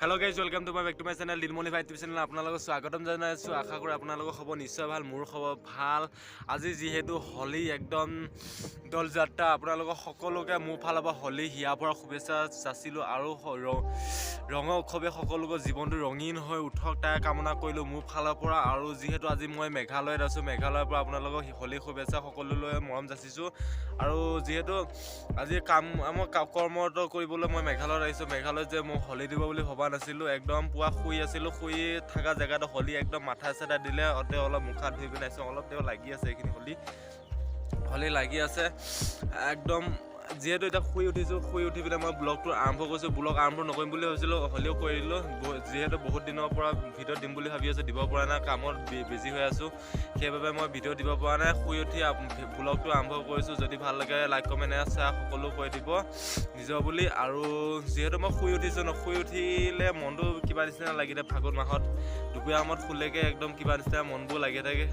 Hello guys, welcome to my back to my channel Dilmonify TV channel. আপোনালোকক স্বাগতম জনাইছো। আশা কৰো আপোনালোকৰ খবৰ নিশ্চয় ভাল, মোৰ খবৰ ভাল। আজি যেহেতু হোলি একদম দল যাত্ৰা, আপোনালোকক সকলোকে মোৰ ফালৰ পৰা হোলি হিয়াৰ পৰা শুভেচ্ছা যাচিলো আৰু ৰঙৰ উৎসৱে সকলোকৰ জীৱনটো ৰঙীন হৈ উঠক তাই কামনা কৰিলো মোৰ ফালৰ পৰা। আৰু যেহেতু আজি মই মেঘালয়ত আছো, মেঘালয়ৰ পৰা আপোনালোকক হোলি শুভেচ্ছা সকলোলৈ মৰম যাচিছো। আৰু যেহেতু আজি কৰ্মৰত কৰিবলৈ মই মেঘালয়ত আহিছো, মেঘালয়ত যে মই হোলি দিব বুলি ভবা নাছিলো। একদম পুৱা শুই আছিলো, শুই থকা জেগাতে হোলি একদম মাথা চাথা দিলে, অতে অলপ মুখা ধুই পেলাইছো, অলপ তেওঁ লাগি আছে এইখিনি হোলি লাগি আছে একদম। যেহেতু এতিয়া শুই উঠিছোঁ, শুই উঠি পিনে মই ব্লগটো আৰম্ভ কৰিছোঁ। ব্লগ আৰম্ভ নকৰিম বুলি ভাবিছিলোঁ, হ'লেও কৰি দিলোঁ। যিহেতু বহুত দিনৰ পৰা ভিডিঅ' দিম বুলি ভাবি আছোঁ, দিব পৰা নাই, কামত বিজি হৈ আছোঁ, সেইবাবে মই ভিডিঅ' দিব পৰা নাই। শুই উঠি ব্লগটো আৰম্ভ কৰিছোঁ। যদি ভাল লাগে লাইক কমেণ্ট শ্বেয়াৰ সকলো কৰি দিব নিজৰ বুলি। আৰু যিহেতু মই শুই উঠিছোঁ শুই উঠিলে মনটো কিবা নিচিনা লাগি থাকে। ফাগুন মাহত দুপৰীয়া সময়ত শুলেকৈ একদম কিবা নিচিনা মনবোৰ লাগি থাকে।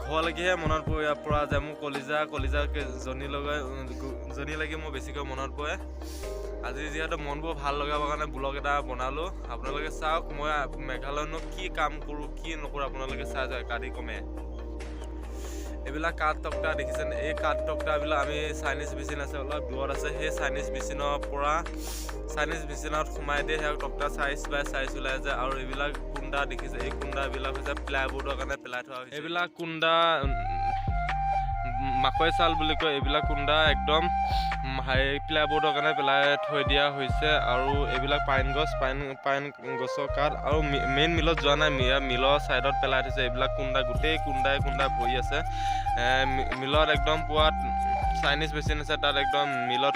ঘৰলৈকেহে মনত পৰা যায় মোৰ কলিজা জনী লাগি মোৰ বেছিকৈ মনত পৰে। আজি যিহেতু মনবোৰ ভাল লগাবৰ কাৰণে ব্লগ এটা বনালোঁ। আপোনালোকে চাওক মই মেঘালয়নো কি কাম কৰোঁ কি নকৰোঁ, আপোনালোকে চাই যাওক কাটি কমে। এইবিলাক কাঠ টক্টা দেখিছেনে? এই কাঠ টক্টাবিলাক আমি চাইনিজ মেচিন আছে অলপ দূৰত আছে, সেই চাইনিজ মেচিনত সোমাই দিয়ে সেই টক্টা চাইজ বাই চাইজ ওলাই যায়। আৰু এইবিলাক কুণ্ডা দেখিছে, এই কুণ্ডাবিলাক হৈছে প্লাইবোৰ্ডৰ কাৰণে পেলাই থোৱা হৈছে। এইবিলাক কুণ্ডা মাকৈ চাল বুলি কয়। এইবিলাক কুণ্ডা একদম প্লাইবোৰ্ডৰ কাৰণে পেলাই থৈ দিয়া হৈছে। আৰু এইবিলাক পাইন গছৰ কাঠ। আৰু মেইন মিলত যোৱা নাই, মিলৰ ছাইডত পেলাই থৈছে। এইবিলাক কুণ্ডা গোটেই কুণ্ডাই ভৰি আছে। মিলত একদম পোৱা চাইনিজ মেচিন আছে, তাত একদম মিলত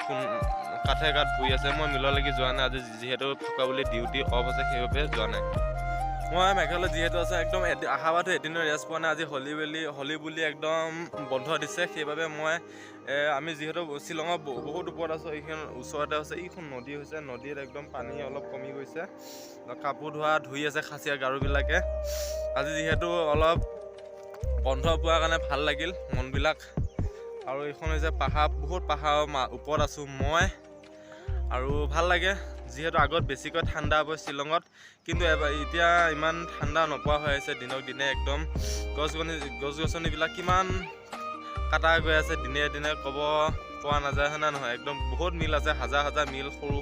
কাঠ ভৰি আছে। মই মিললৈকে যোৱা নাই আজি, যিহেতু থকা বুলি ডিউটি অফ আছে, সেইবাবে যোৱা নাই। মই মেঘালয়ত যিহেতু আছে একদম আশাবাদী এদিনৰ ৰেষ্ট পোৱা নাই। আজি হোলি বুলি একদম বন্ধ দিছে, সেইবাবে আমি যিহেতু শ্বিলঙৰ বহুত ওপৰত আছোঁ, এইখন ওচৰতে আছে, এইখন নদী হৈছে। নদীত একদম পানী অলপ কমি গৈছে, কাপোৰ ধুই আছে খাচীয়া গাৰুবিলাকে। আজি যিহেতু অলপ বন্ধ পোৱাৰ কাৰণে ভাল লাগিল মনবিলাক। আৰু এইখন হৈছে বহুত পাহাৰৰ ওপৰত আছোঁ মই, আৰু ভাল লাগে। যিহেতু আগত বেছিকৈ ঠাণ্ডা পৰে শ্বিলঙত, কিন্তু এতিয়া ইমান ঠাণ্ডা নোপোৱা হৈ আছে দিনক দিনে। একদম গছ গছনিবিলাক কিমান কাটা গৈ আছে দিনে দিনে, ক'ব পৰা নাযায় হয় নে নহয়? একদম বহুত মিল আছে, হাজাৰ মিল সৰু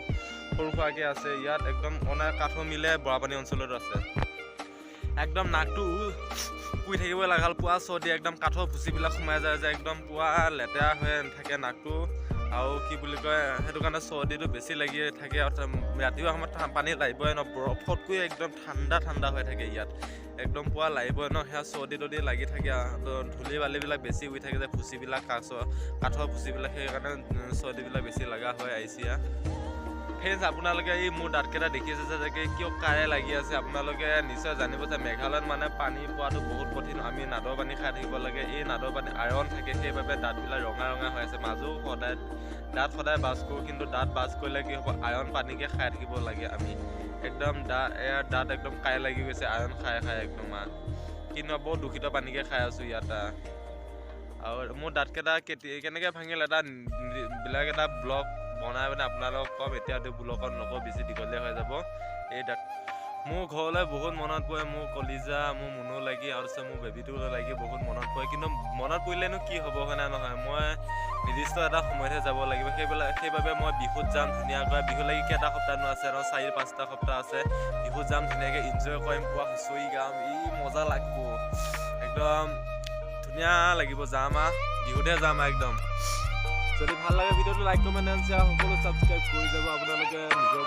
সুৰাকৈ আছে ইয়াত। একদম কাঠৰ মিলে বৰাপানী অঞ্চলত আছে। একদম নাকটো শুই থাকিব লগা পুৱা চৰ্দি, একদম কাঠৰ ভুচিবিলাক সোমাই যায় যে একদম পুৱা লেতেৰা হৈ নাথাকে নাকটো। আৰু কি বুলি কয়, সেইটো কাৰণে চৰ্দিটো বেছি লাগি থাকে। আৰু ৰাতিপুৱা সময়ত পানী লাগিবই ন, বৰফতকৈ একদম ঠাণ্ডা হৈ থাকে ইয়াত। একদম পুৱা লাগিবই ন, সেয়া চৰ্দি তৰ্দি লাগি থাকে। ধূলি বালিবিলাক বেছি উৰি থাকে যে, ভুচিবিলাক কাঠৰ ভুচিবিলাক, সেইকাৰণে চৰ্দিবিলাক বেছি লগা হৈ আহিছে ইয়াত। ফ্ৰেণ্ডছ, আপোনালোকে এই মোৰ দাঁতকেইটা দেখি আছে যে কিয় কাৰে লাগি আছে, আপোনালোকে নিশ্চয় জানিব যে মেঘালয়ত মানে পানী পোৱাটো বহুত কঠিন। আমি নাদৰ পানী খাই থাকিব লাগে। এই নাদৰ পানী আইৰণ থাকে, সেইবাবে দাঁতবিলাক ৰঙা হৈ আছে। মাজেও দাঁত সদায় ব্ৰাছ কৰোঁ, কিন্তু দাঁত ব্ৰাছ কৰিলে কি হ'ব, আইৰণ পানীকে খাই থাকিব লাগে আমি। একদম দাঁত একদম কাই লাগি গৈছে আইৰণ খাই একদম। কিন্তু বহুত দূষিত পানীকে খাই আছোঁ ইয়াত। আৰু মোৰ দাঁতকেইটা কেনেকৈ ভাঙিল বেলেগ এটা ব্লগ বনাই পিনে আপোনালোকক ক'ম। এতিয়াতো ব্লগত নকওঁ, বেছি দীঘলীয়া হৈ যাব। এই মোৰ ঘৰলৈ বহুত মনত পৰে, মোৰ কলিজা, মোৰ মুনু লাগি, আৰু মোৰ বেবীটো লাগি বহুত মনত পৰে। কিন্তু মনত পৰিলেনো কি হ'ব হয় নে নহয়? মই নিৰ্দিষ্ট এটা সময়তহে যাব লাগিব। সেইবাবে মই বিহুত যাম ধুনীয়াকৈ। বিহু লাগি কেইটা সপ্তাহনো আছে, আৰু 4-5টা সপ্তাহ আছে। বিহুত যাম ধুনীয়াকৈ এনজয় কৰিম, পুৱা হুঁচৰি গাম, মজা লাগিব একদম ধুনীয়া লাগিব। যাম বিহুতে যাম একদম। যদি ভাল লাগে ভিডিঅ'টো লাইক কমেণ্ট শ্বেয়াৰ সকলো ছাবস্ক্ৰাইব কৰি যাব আপোনালোকে নিজৰ